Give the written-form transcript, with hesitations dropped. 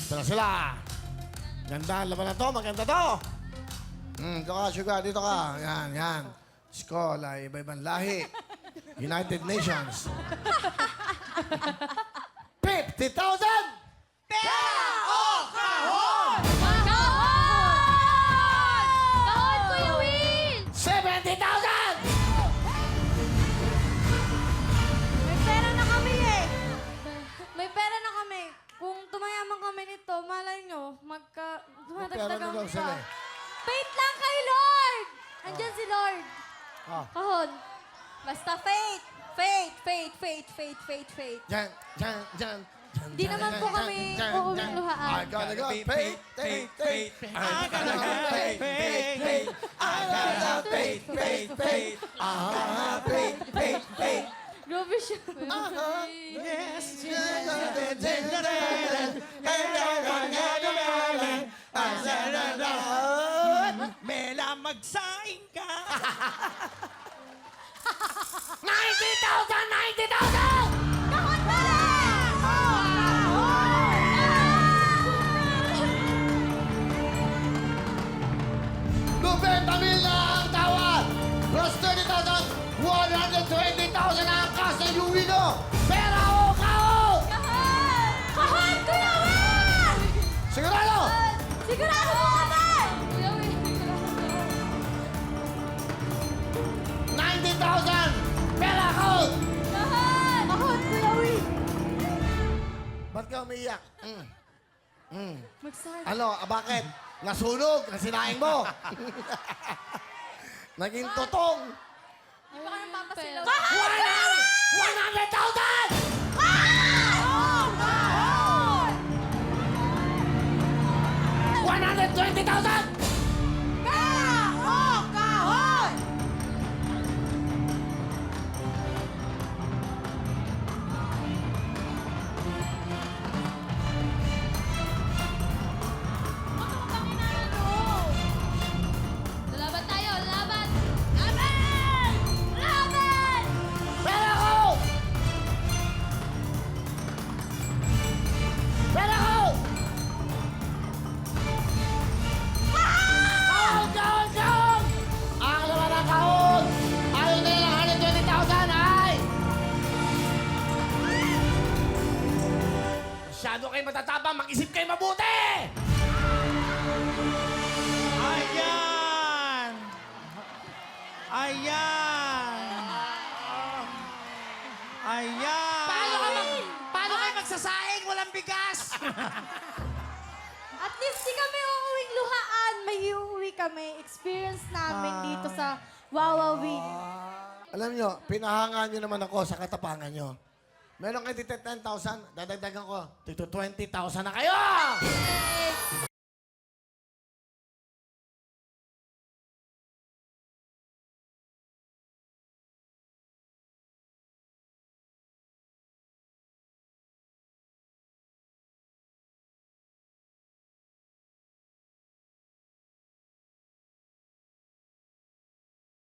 Ito na sila. Ganda, laban na to. Maganda to. Dito ka, Sugar. Dito ka. Yan, yan. Skola, iba-ibang lahi. United Nations. 50,000! Kahon! Kahon, Kuya Will! 70,000! May pera na kami eh. May pera na kami. Kung tumayaman kami nito, malay nyo, Pera dumadagdagan na daw pa. sila eh. Faith lang kay Lord! Andyan si Lord. Ah. Kahon. Basta faith. Faith, faith, faith, faith, faith, faith. Dyan, dyan, dyan. Di naman po kami uuwing luhaan. I gotta go. Faith, faith, faith. I gotta go. Faith, faith, faith. I gotta go. Faith, faith, faith. Faith, faith, faith. Grabe siya. Yes. Mela, magsaing ka! 90,000! 90,000! Kahon pa rin! Lupet, Tamila ang tawad! Plus 30,000, 120,000 ang kas na Yuwino! Pera o kaon! Kahon! Kahon, Kuya Will! Sigurado! Sigurado po kami! Kuya Will, 90,000! Pera kaon! Kahon! Kahon, Kuya Will! Ba't ka umiiyak? Magsara. Ano, bakit? Nasunog ang sinaing mo. Naging totong. Di ba kayo papasilaw? 100,000! 120,000! Laban tayo, laban! Laban! Laban! Pera ko! Pera ko! Kahon, kahon, kahon! Ang laman ng kahon! Ayaw na lang 120,000 ay! Masyado kayo matatapang, mag-isip kayo mabuti! Ayan! Ayan! Ayan! Paano kayo magsasaing? Walang bigas! At least di kami uuwing luhaan. May uuwi kami. Experience namin dito sa Wawawi. Alam nyo, pinahangaan nyo naman ako sa katapangan nyo. Meron kayo dito 10,000, dadagdagan ko. Dito 20,000 na kayo!